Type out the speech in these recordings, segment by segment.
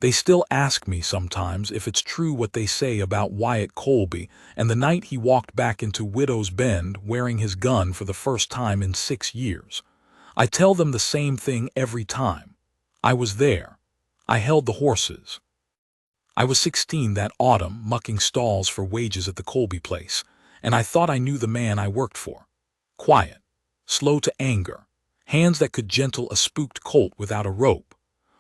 They still ask me sometimes if it's true what they say about Wyatt Colby and the night he walked back into Widow's Bend wearing his gun for the first time in 6 years. I tell them the same thing every time. I was there. I held the horses. I was 16 that autumn, mucking stalls for wages at the Colby place, and I thought I knew the man I worked for. Quiet, slow to anger, hands that could gentle a spooked colt without a rope.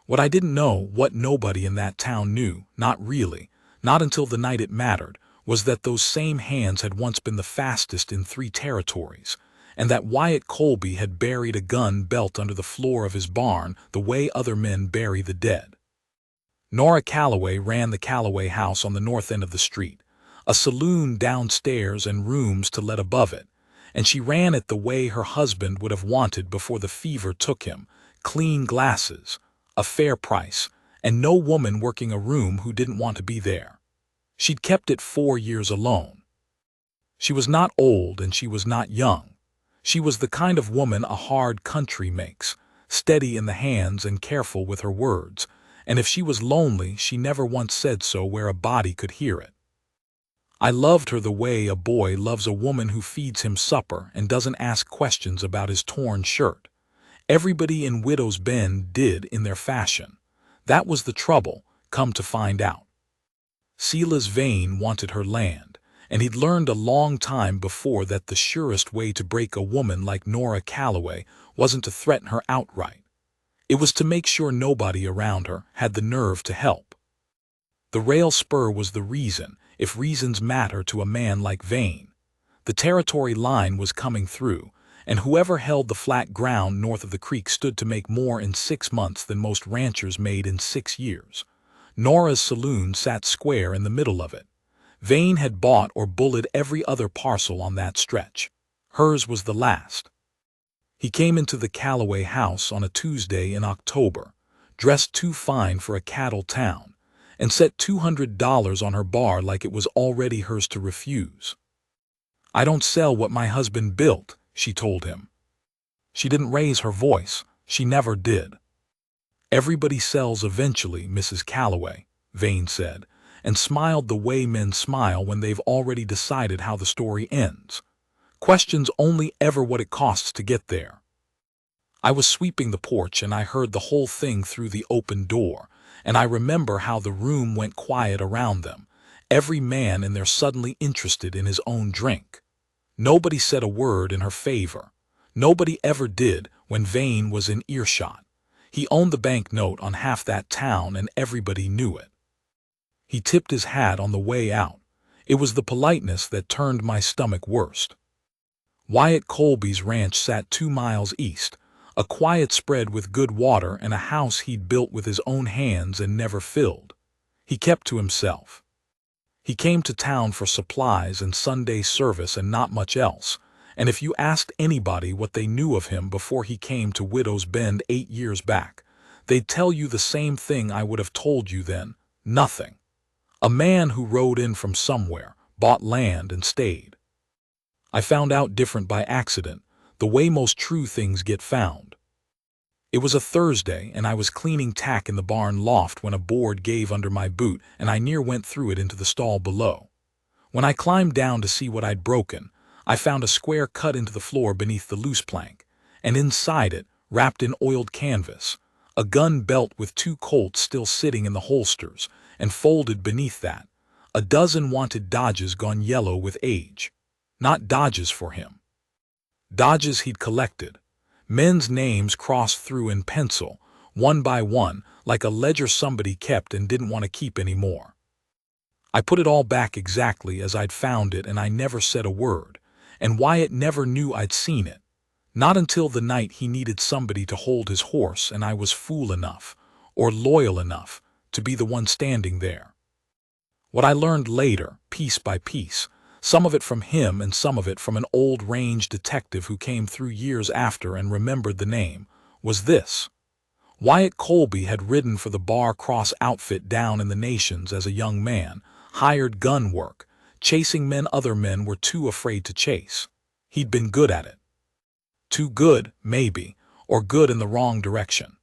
What I didn't know, what nobody in that town knew, not really, not until the night it mattered, was that those same hands had once been the fastest in 3 territories, and that Wyatt Colby had buried a gun belt under the floor of his barn the way other men bury the dead. Nora Calloway ran the Calloway house on the north end of the street, a saloon downstairs and rooms to let above it, and she ran it the way her husband would have wanted before the fever took him: clean glasses, a fair price, and no woman working a room who didn't want to be there. She'd kept it 4 years alone. She was not old and she was not young. She was the kind of woman a hard country makes, steady in the hands and careful with her words, and if she was lonely she never once said so where a body could hear it. I loved her the way a boy loves a woman who feeds him supper and doesn't ask questions about his torn shirt. Everybody in Widow's Bend did in their fashion. That was the trouble, come to find out. Silas Vane wanted her land, and he'd learned a long time before that the surest way to break a woman like Nora Calloway wasn't to threaten her outright. It was to make sure nobody around her had the nerve to help. The rail spur was the reason, if reasons matter to a man like Vane. The territory line was coming through, and whoever held the flat ground north of the creek stood to make more in 6 months than most ranchers made in 6 years. Nora's saloon sat square in the middle of it. Vane had bought or bullied every other parcel on that stretch. Hers was the last. He came into the Calloway house on a Tuesday in October, dressed too fine for a cattle town, and set $200 on her bar like it was already hers to refuse. "I don't sell what my husband built," she told him. She didn't raise her voice. She never did. "Everybody sells eventually, Mrs. Calloway," Vane said, and smiled the way men smile when they've already decided how the story ends. Questions only ever what it costs to get there. I was sweeping the porch and I heard the whole thing through the open door, and I remember how the room went quiet around them, every man in there suddenly interested in his own drink. Nobody said a word in her favor. Nobody ever did when Vane was in earshot. He owned the banknote on half that town and everybody knew it. He tipped his hat on the way out. It was the politeness that turned my stomach worst. Wyatt Colby's ranch sat 2 miles east, a quiet spread with good water and a house he'd built with his own hands and never filled. He kept to himself. He came to town for supplies and Sunday service and not much else, and if you asked anybody what they knew of him before he came to Widow's Bend 8 years back, they'd tell you the same thing I would have told you then: nothing. A man who rode in from somewhere, bought land and stayed. I found out different by accident, the way most true things get found. It was a Thursday, and I was cleaning tack in the barn loft when a board gave under my boot and I near went through it into the stall below. When I climbed down to see what I'd broken, I found a square cut into the floor beneath the loose plank, and inside it, wrapped in oiled canvas, a gun belt with 2 Colts still sitting in the holsters, and folded beneath that, a dozen wanted dodges gone yellow with age. Not dodges for him. Dodges he'd collected. Men's names crossed through in pencil, one by one, like a ledger somebody kept and didn't want to keep any more. I put it all back exactly as I'd found it, and I never said a word, and Wyatt never knew I'd seen it. Not until the night he needed somebody to hold his horse and I was fool enough, or loyal enough, to be the one standing there. What I learned later, piece by piece, some of it from him and some of it from an old range detective who came through years after and remembered the name, was this. Wyatt Colby had ridden for the Bar Cross outfit down in the Nations as a young man, hired gun work, chasing men other men were too afraid to chase. He'd been good at it. Too good, maybe, or good in the wrong direction.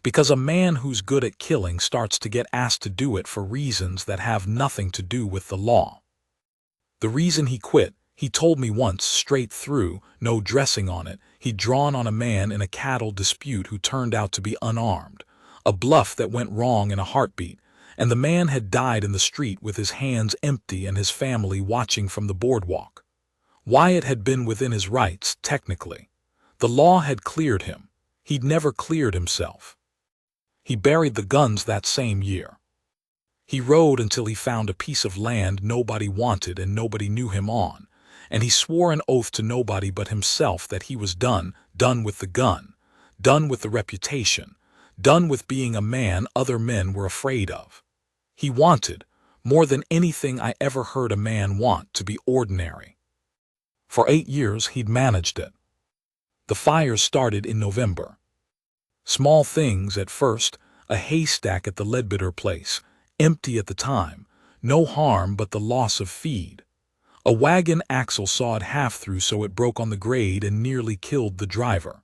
Because a man who's good at killing starts to get asked to do it for reasons that have nothing to do with the law. The reason he quit, he told me once straight through, no dressing on it, he'd drawn on a man in a cattle dispute who turned out to be unarmed, a bluff that went wrong in a heartbeat, and the man had died in the street with his hands empty and his family watching from the boardwalk. Wyatt had been within his rights, technically. The law had cleared him. He'd never cleared himself. He buried the guns that same year. He rode until he found a piece of land nobody wanted and nobody knew him on, and he swore an oath to nobody but himself that he was done with the gun, done with the reputation, done with being a man other men were afraid of. He wanted, more than anything I ever heard a man want, to be ordinary. For 8 years he'd managed it. The fires started in November. Small things at first, a haystack at the Ledbetter place, empty at the time, no harm but the loss of feed. A wagon axle sawed half through so it broke on the grade and nearly killed the driver.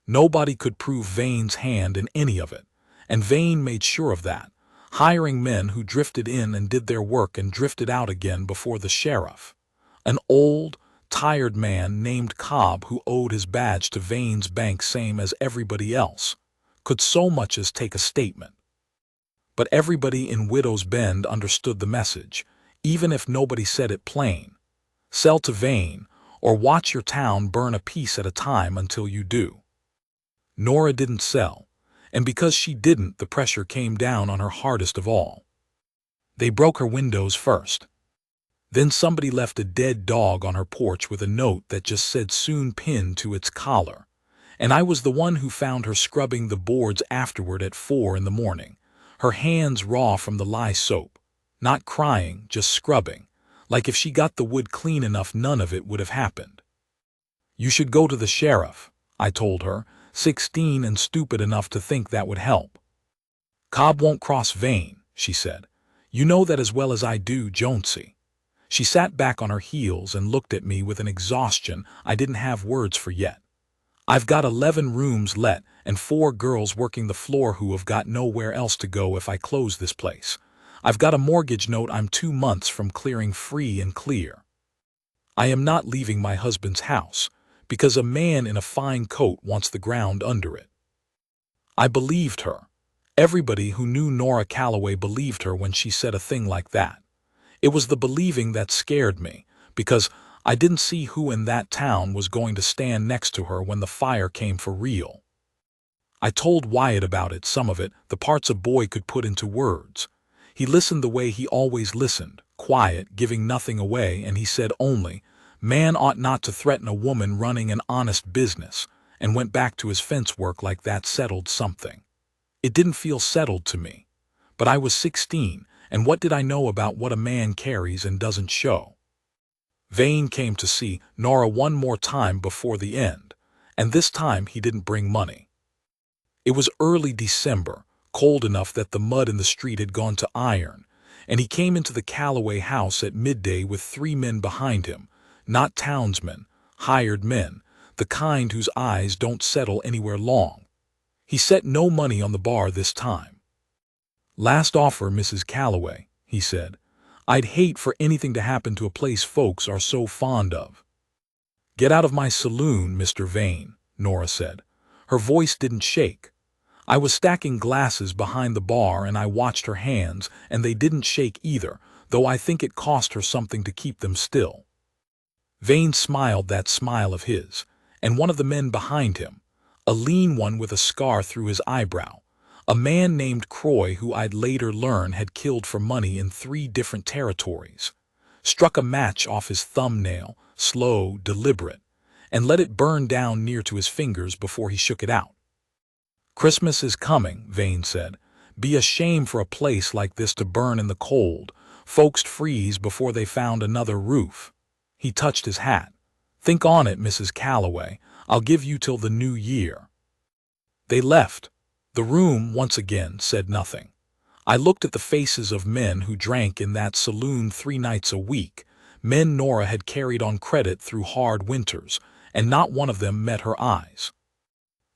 Nobody could prove Vane's hand in any of it, and Vane made sure of that, hiring men who drifted in and did their work and drifted out again before the sheriff. An old, tired man named Cobb who owed his badge to Vane's bank same as everybody else, could so much as take a statement. But everybody in Widow's Bend understood the message, even if nobody said it plain. Sell to Vane, or watch your town burn a piece at a time until you do. Nora didn't sell, and because she didn't, the pressure came down on her hardest of all. They broke her windows first. Then somebody left a dead dog on her porch with a note that just said "soon" pinned to its collar, and I was the one who found her scrubbing the boards afterward at 4 in the morning. Her hands raw from the lye soap, not crying, just scrubbing, like if she got the wood clean enough none of it would have happened. You should go to the sheriff, I told her, 16 and stupid enough to think that would help. Cobb won't cross Vane, she said. You know that as well as I do, Jonesy. She sat back on her heels and looked at me with an exhaustion I didn't have words for yet. I've got 11 rooms let and 4 girls working the floor who have got nowhere else to go if I close this place. I've got a mortgage note I'm 2 months from clearing free and clear. I am not leaving my husband's house, because a man in a fine coat wants the ground under it. I believed her. Everybody who knew Nora Calloway believed her when she said a thing like that. It was the believing that scared me, because I didn't see who in that town was going to stand next to her when the fire came for real. I told Wyatt about it, some of it, the parts a boy could put into words. He listened the way he always listened, quiet, giving nothing away, and he said only, "Man ought not to threaten a woman running an honest business," and went back to his fence work like that settled something. It didn't feel settled to me. But I was 16, and what did I know about what a man carries and doesn't show? Vane came to see Nora one more time before the end, and this time he didn't bring money. It was early December, cold enough that the mud in the street had gone to iron, and he came into the Calloway house at midday with 3 men behind him, not townsmen, hired men, the kind whose eyes don't settle anywhere long. He set no money on the bar this time. "Last offer, Mrs. Calloway," he said. "I'd hate for anything to happen to a place folks are so fond of." "Get out of my saloon, Mr. Vane," Nora said. Her voice didn't shake. I was stacking glasses behind the bar and I watched her hands, and they didn't shake either, though I think it cost her something to keep them still. Vane smiled that smile of his, and one of the men behind him, a lean one with a scar through his eyebrow, a man named Croy who I'd later learn had killed for money in 3 different territories, struck a match off his thumbnail, slow, deliberate, and let it burn down near to his fingers before he shook it out. "Christmas is coming," Vane said. "Be a shame for a place like this to burn in the cold. Folks'd freeze before they found another roof." He touched his hat. "Think on it, Mrs. Calloway. I'll give you till the new year." They left. The room, once again, said nothing. I looked at the faces of men who drank in that saloon 3 nights a week, men Nora had carried on credit through hard winters, and not one of them met her eyes.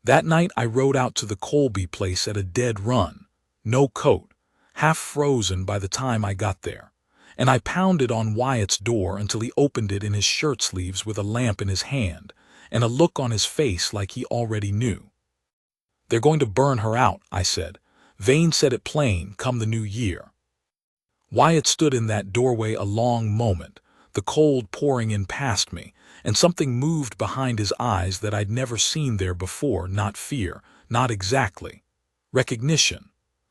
That night I rode out to the Colby place at a dead run. No coat, half frozen by the time I got there, and I pounded on Wyatt's door until he opened it in his shirt sleeves with a lamp in his hand, and a look on his face like he already knew. "They're going to burn her out," I said. "Vane said it plain, come the new year." Wyatt stood in that doorway a long moment, the cold pouring in past me, and something moved behind his eyes that I'd never seen there before. Not fear, not exactly. Recognition.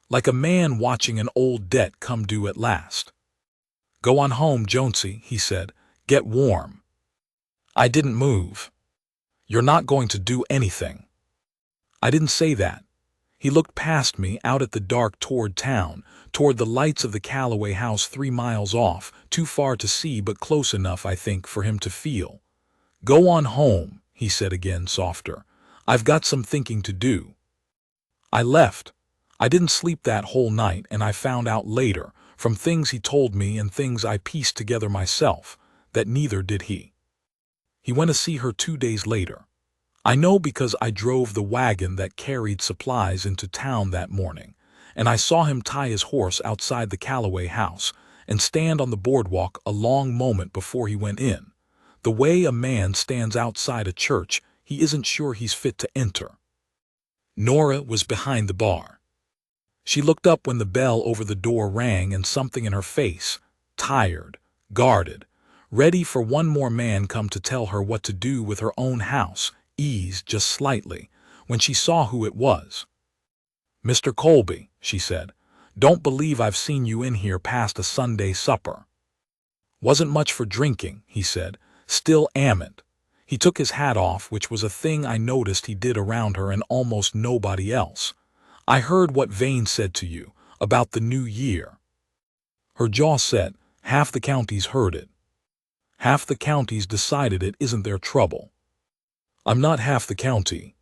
Like a man watching an old debt come due at last. "Go on home, Jonesy," he said. "Get warm." I didn't move. "You're not going to do anything." I didn't say that. He looked past me, out at the dark toward town, toward the lights of the Calloway house 3 miles off, too far to see but close enough, I think, for him to feel. "Go on home," he said again, softer. "I've got some thinking to do." I left. I didn't sleep that whole night, and I found out later, from things he told me and things I pieced together myself, that neither did he. He went to see her 2 days later. I know because I drove the wagon that carried supplies into town that morning, and I saw him tie his horse outside the Calloway house and stand on the boardwalk a long moment before he went in, the way a man stands outside a church he isn't sure he's fit to enter. Nora was behind the bar. She looked up when the bell over the door rang, and something in her face, tired, guarded, ready for one more man come to tell her what to do with her own house, eased just slightly when she saw who it was. "Mr. Colby," she said, "don't believe I've seen you in here past a Sunday supper." "Wasn't much for drinking," he said, still amant. He took his hat off, which was a thing I noticed he did around her and almost nobody else. "I heard what Vane said to you, about the new year." Her jaw set. "Half the county's heard it. Half the county's decided it isn't their trouble." "I'm not half the county."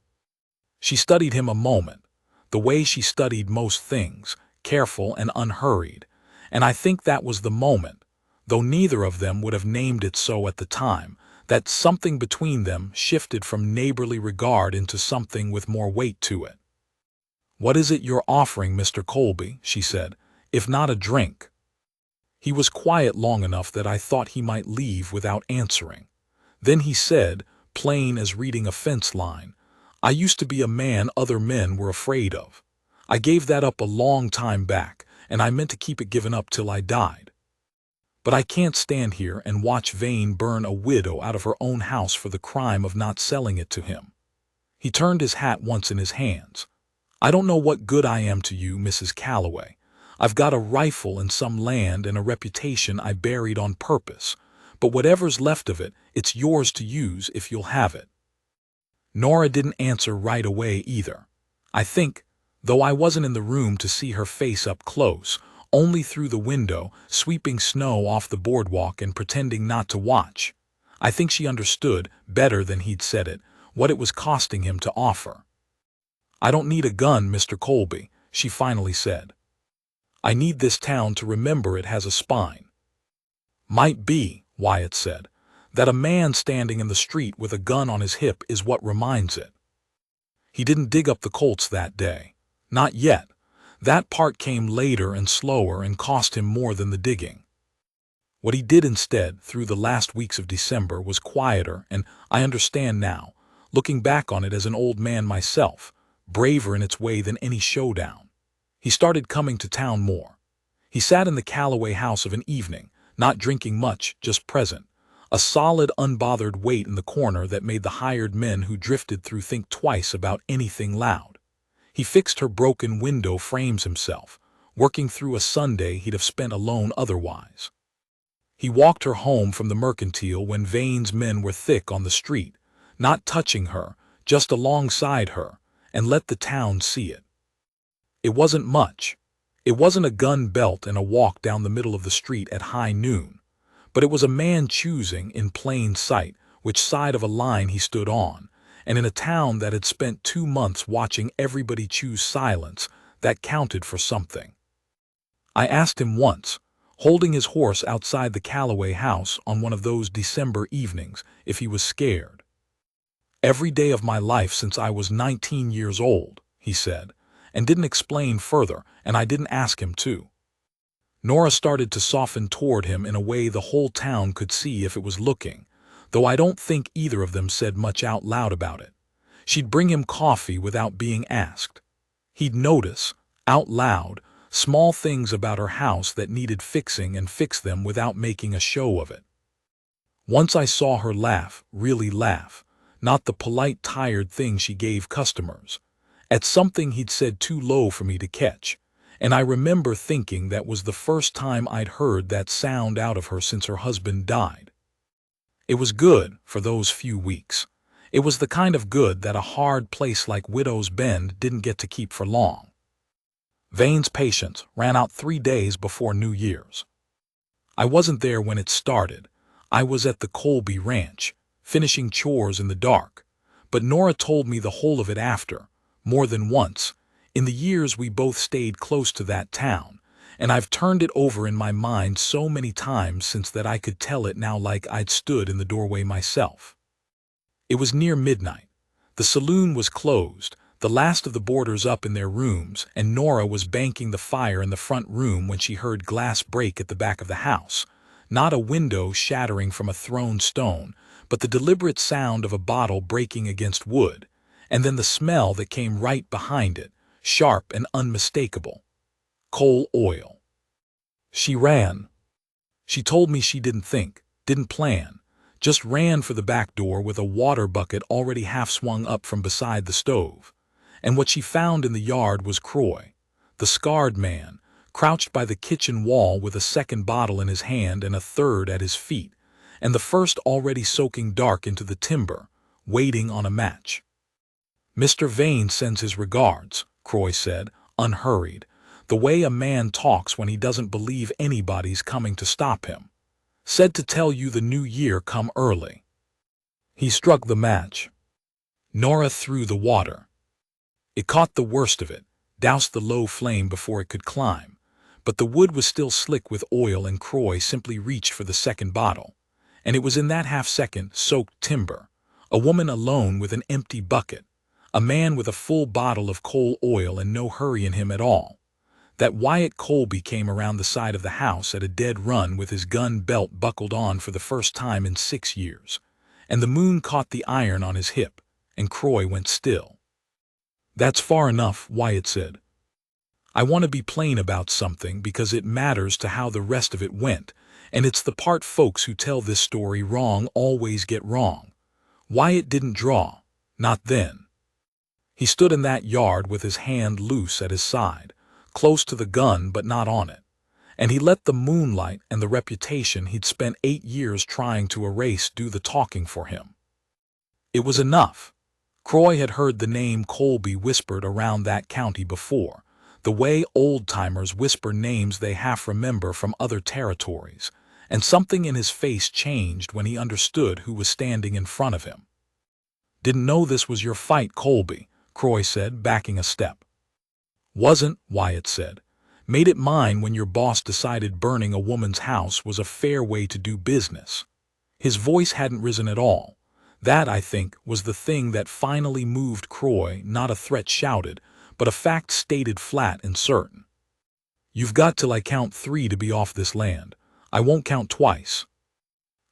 She studied him a moment, the way she studied most things, careful and unhurried, and I think that was the moment, though neither of them would have named it so at the time, that something between them shifted from neighborly regard into something with more weight to it. "What is it you're offering, Mr. Colby?" she said, "if not a drink?" He was quiet long enough that I thought he might leave without answering. Then he said, plain as reading a fence line, "I used to be a man other men were afraid of. I gave that up a long time back, and I meant to keep it given up till I died. But I can't stand here and watch Vane burn a widow out of her own house for the crime of not selling it to him." He turned his hat once in his hands. "I don't know what good I am to you, Mrs. Calloway. I've got a rifle and some land and a reputation I buried on purpose, but whatever's left of it, it's yours to use if you'll have it." Nora didn't answer right away either. I think, though I wasn't in the room to see her face up close, only through the window, sweeping snow off the boardwalk and pretending not to watch, I think she understood, better than he'd said it, what it was costing him to offer. "I don't need a gun, Mr. Colby," she finally said. "I need this town to remember it has a spine." "Might be," Wyatt said, "that a man standing in the street with a gun on his hip is what reminds it." He didn't dig up the Colts that day. Not yet. That part came later and slower and cost him more than the digging. What he did instead, through the last weeks of December, was quieter, and I understand now, looking back on it as an old man myself, braver in its way than any showdown. He started coming to town more. He sat in the Calloway house of an evening, not drinking much, just present, a solid, unbothered weight in the corner that made the hired men who drifted through think twice about anything loud. He fixed her broken window frames himself, working through a Sunday he'd have spent alone otherwise. He walked her home from the Mercantile when Vane's men were thick on the street, not touching her, just alongside her, and let the town see it. It wasn't much. It wasn't a gun belt and a walk down the middle of the street at high noon, but it was a man choosing, in plain sight, which side of a line he stood on, and in a town that had spent 2 months watching everybody choose silence, that counted for something. I asked him once, holding his horse outside the Calloway house on one of those December evenings, if he was scared. Every day of my life since I was 19 years old, he said, and didn't explain further, and I didn't ask him to. Nora started to soften toward him in a way the whole town could see if it was looking, though I don't think either of them said much out loud about it. She'd bring him coffee without being asked. He'd notice, out loud, small things about her house that needed fixing and fix them without making a show of it. Once I saw her laugh, really laugh, not the polite tired thing she gave customers, at something he'd said too low for me to catch, and I remember thinking that was the first time I'd heard that sound out of her since her husband died. It was good for those few weeks. It was the kind of good that a hard place like Widow's Bend didn't get to keep for long. Vane's patience ran out 3 days before New Year's. I wasn't there when it started. I was at the Colby Ranch, finishing chores in the dark, but Nora told me the whole of it after, more than once, in the years we both stayed close to that town, and I've turned it over in my mind so many times since that I could tell it now like I'd stood in the doorway myself. It was near midnight. The saloon was closed, the last of the boarders up in their rooms, and Nora was banking the fire in the front room when she heard glass break at the back of the house, not a window shattering from a thrown stone, but the deliberate sound of a bottle breaking against wood, and then the smell that came right behind it, sharp and unmistakable. Coal oil. She ran. She told me she didn't think, didn't plan, just ran for the back door with a water bucket already half swung up from beside the stove. And what she found in the yard was Croy, the scarred man, crouched by the kitchen wall with a second bottle in his hand and a third at his feet, and the first already soaking dark into the timber, waiting on a match. "Mr. Vane sends his regards," Croy said, unhurried, the way a man talks when he doesn't believe anybody's coming to stop him. "Said to tell you the new year come early." He struck the match. Nora threw the water. It caught the worst of it, doused the low flame before it could climb, but the wood was still slick with oil and Croy simply reached for the second bottle. And it was in that half-second, soaked timber, a woman alone with an empty bucket, a man with a full bottle of coal oil and no hurry in him at all, that Wyatt Colby came around the side of the house at a dead run with his gun belt buckled on for the first time in 6 years, and the moon caught the iron on his hip, and Croy went still. "That's far enough," Wyatt said. "I want to be plain about something because it matters to how the rest of it went, and it's the part folks who tell this story wrong always get wrong. Wyatt didn't draw, not then. He stood in that yard with his hand loose at his side, close to the gun but not on it, and he let the moonlight and the reputation he'd spent 8 years trying to erase do the talking for him. It was enough. Croy had heard the name Colby whispered around that county before, the way old-timers whisper names they half remember from other territories, and something in his face changed when he understood who was standing in front of him. "Didn't know this was your fight, Colby," Croy said, backing a step. "Wasn't," Wyatt said. "Made it mine when your boss decided burning a woman's house was a fair way to do business." His voice hadn't risen at all. That, I think, was the thing that finally moved Croy, not a threat shouted, but a fact stated flat and certain. "You've got till I count 3 to be off this land. I won't count twice."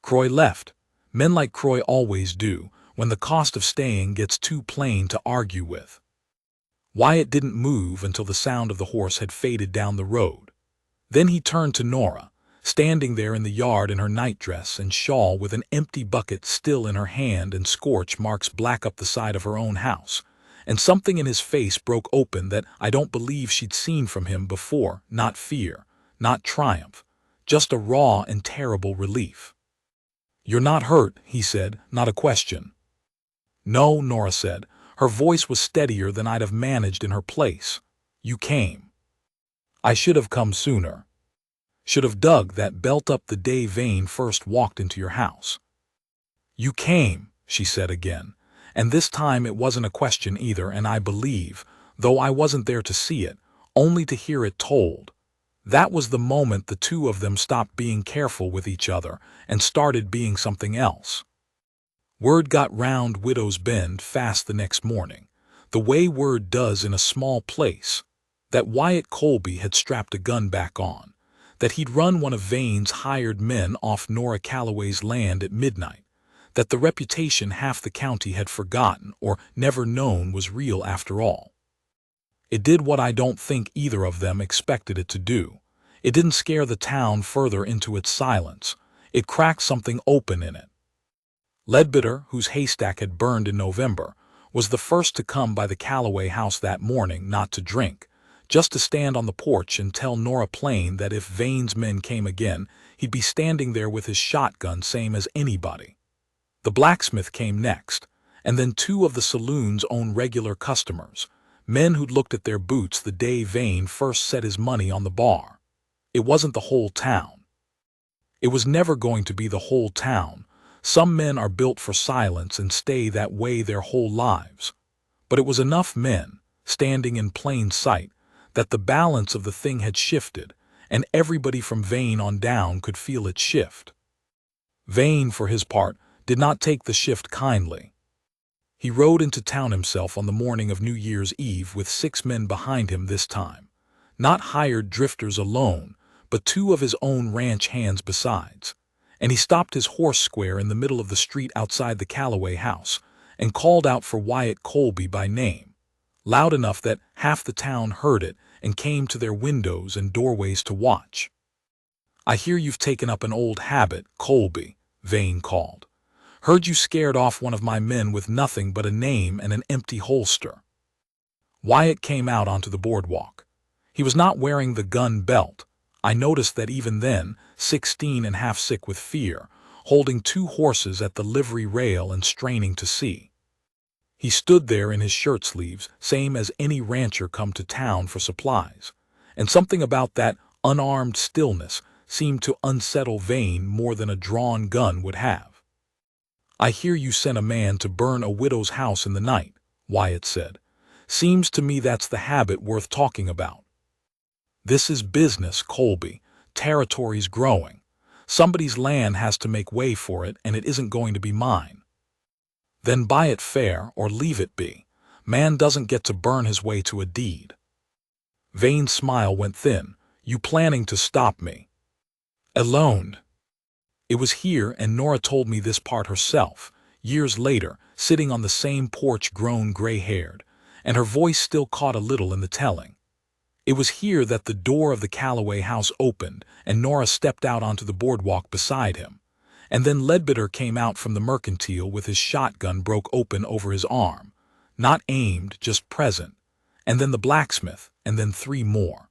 Croy left. Men like Croy always do, when the cost of staying gets too plain to argue with. Wyatt didn't move until the sound of the horse had faded down the road. Then he turned to Nora, standing there in the yard in her nightdress and shawl with an empty bucket still in her hand and scorch marks black up the side of her own house, and something in his face broke open that I don't believe she'd seen from him before, not fear, not triumph, just a raw and terrible relief. "You're not hurt," he said, not a question. "No," Nora said. Her voice was steadier than I'd have managed in her place. "You came. I should have come sooner. Should have dug that belt up the day Vane first walked into your house." "You came," she said again, and this time it wasn't a question either, and I believe, though I wasn't there to see it, only to hear it told. That was the moment the two of them stopped being careful with each other and started being something else. Word got round Widow's Bend fast the next morning, the way word does in a small place, that Wyatt Colby had strapped a gun back on, that he'd run one of Vane's hired men off Nora Calloway's land at midnight, that the reputation half the county had forgotten or never known was real after all. It did what I don't think either of them expected it to do. It didn't scare the town further into its silence. It cracked something open in it. Leadbitter, whose haystack had burned in November, was the first to come by the Calloway house that morning, not to drink, just to stand on the porch and tell Nora plain that if Vane's men came again, he'd be standing there with his shotgun same as anybody. The blacksmith came next, and then two of the saloon's own regular customers, men who'd looked at their boots the day Vane first set his money on the bar. It wasn't the whole town. It was never going to be the whole town. Some men are built for silence and stay that way their whole lives. But it was enough men, standing in plain sight, that the balance of the thing had shifted, and everybody from Vane on down could feel it shift. Vane, for his part, did not take the shift kindly. He rode into town himself on the morning of New Year's Eve with 6 men behind him this time. Not hired drifters alone, but 2 of his own ranch hands besides. And he stopped his horse square in the middle of the street outside the Calloway house and called out for Wyatt Colby by name, loud enough that half the town heard it and came to their windows and doorways to watch. "I hear you've taken up an old habit, Colby," Vane called. "Heard you scared off one of my men with nothing but a name and an empty holster." Wyatt came out onto the boardwalk. He was not wearing the gun belt. I noticed that even then, 16 and half sick with fear, holding 2 horses at the livery rail and straining to see. He stood there in his shirt sleeves, same as any rancher come to town for supplies, and something about that unarmed stillness seemed to unsettle Vane more than a drawn gun would have. "I hear you sent a man to burn a widow's house in the night," Wyatt said. "Seems to me that's the habit worth talking about." "This is business, Colby. Territory's growing. Somebody's land has to make way for it, and it isn't going to be mine." "Then buy it fair or leave it be. Man doesn't get to burn his way to a deed." Vane's smile went thin. "You planning to stop me?" "Alone." It was here, and Nora told me this part herself, years later, sitting on the same porch grown gray-haired, and her voice still caught a little in the telling. It was here that the door of the Calloway house opened, and Nora stepped out onto the boardwalk beside him. And then Leadbitter came out from the mercantile with his shotgun broke open over his arm. Not aimed, just present. And then the blacksmith, and then 3 more.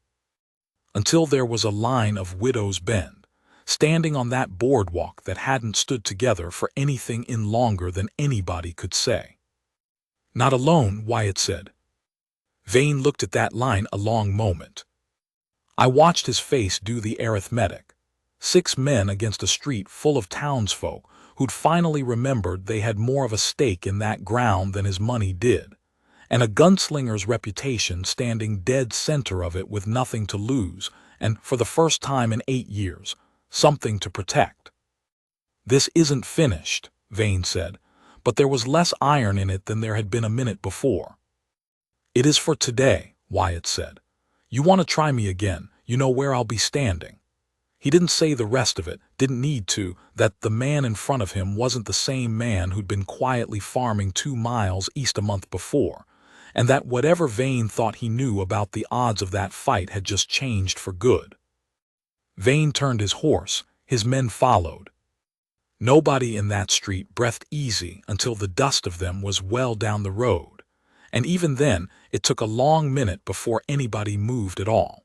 Until there was a line of Widow's Bend, standing on that boardwalk that hadn't stood together for anything in longer than anybody could say. "Not alone," Wyatt said. Vane looked at that line a long moment. I watched his face do the arithmetic. 6 men against a street full of townsfolk who'd finally remembered they had more of a stake in that ground than his money did, and a gunslinger's reputation standing dead center of it with nothing to lose, and, for the first time in 8 years, something to protect. "This isn't finished," Vane said, but there was less iron in it than there had been a minute before. "It is for today," Wyatt said. "You want to try me again, you know where I'll be standing." He didn't say the rest of it, didn't need to, that the man in front of him wasn't the same man who'd been quietly farming 2 miles east a month before, and that whatever Vane thought he knew about the odds of that fight had just changed for good. Vane turned his horse, his men followed. Nobody in that street breathed easy until the dust of them was well down the road. And even then, it took a long minute before anybody moved at all.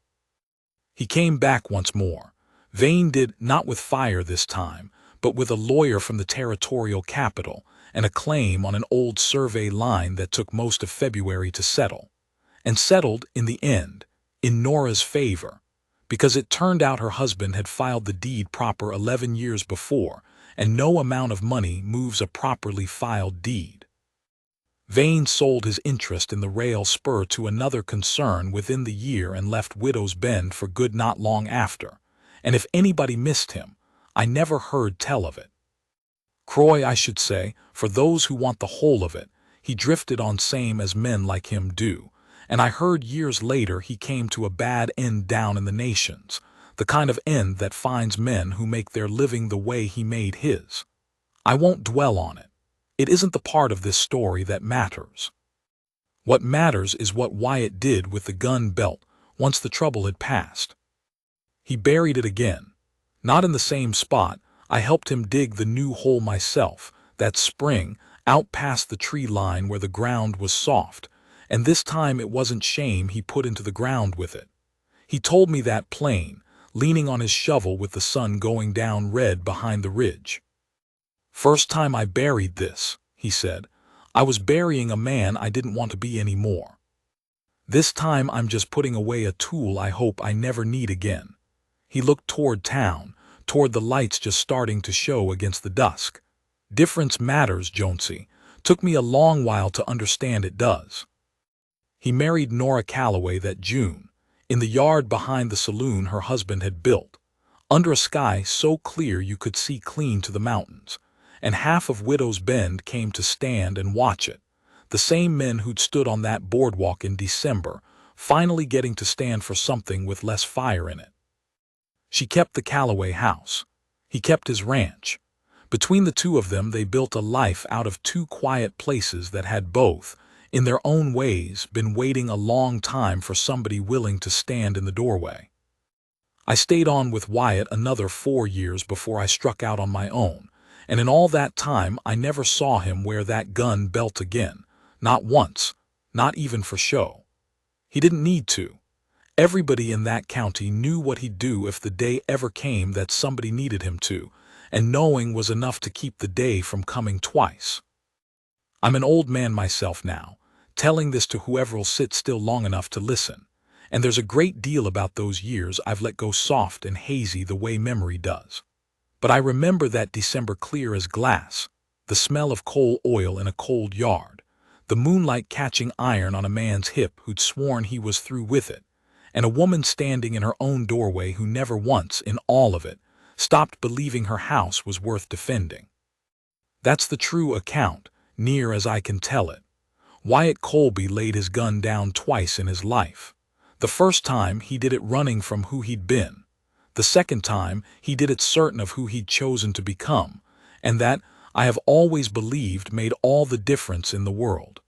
He came back once more. Vane did, not with fire this time, but with a lawyer from the territorial capital and a claim on an old survey line that took most of February to settle. And settled, in the end, in Nora's favor, because it turned out her husband had filed the deed proper 11 years before, and no amount of money moves a properly filed deed. Vane sold his interest in the rail spur to another concern within the year and left Widow's Bend for good not long after, and if anybody missed him, I never heard tell of it. Croy, I should say, for those who want the whole of it. He drifted on same as men like him do, and I heard years later he came to a bad end down in the nations, the kind of end that finds men who make their living the way he made his. I won't dwell on it. It isn't the part of this story that matters. What matters is what Wyatt did with the gun belt once the trouble had passed. He buried it again. Not in the same spot. I helped him dig the new hole myself, that spring, out past the tree line where the ground was soft, and this time it wasn't shame he put into the ground with it. He told me that plain, leaning on his shovel with the sun going down red behind the ridge. First time I buried this, he said, I was burying a man I didn't want to be anymore. This time I'm just putting away a tool I hope I never need again. He looked toward town, toward the lights just starting to show against the dusk. Difference matters, Jonesy. Took me a long while to understand it does. He married Nora Calloway that June, in the yard behind the saloon her husband had built, under a sky so clear you could see clean to the mountains, and half of Widow's Bend came to stand and watch it, the same men who'd stood on that boardwalk in December, finally getting to stand for something with less fire in it. She kept the Calloway house. He kept his ranch. Between the two of them they built a life out of two quiet places that had both, in their own ways, been waiting a long time for somebody willing to stand in the doorway. I stayed on with Wyatt another 4 years before I struck out on my own, and in all that time I never saw him wear that gun belt again, not once, not even for show. He didn't need to. Everybody in that county knew what he'd do if the day ever came that somebody needed him to, and knowing was enough to keep the day from coming twice. I'm an old man myself now, telling this to whoever'll sit still long enough to listen, and there's a great deal about those years I've let go soft and hazy the way memory does. But I remember that December clear as glass, the smell of coal oil in a cold yard, the moonlight catching iron on a man's hip who'd sworn he was through with it, and a woman standing in her own doorway who never once, in all of it, stopped believing her house was worth defending. That's the true account, near as I can tell it. Wyatt Colby laid his gun down twice in his life. The first time he did it running from who he'd been. The second time he did it certain of who he'd chosen to become, and that, I have always believed, made all the difference in the world.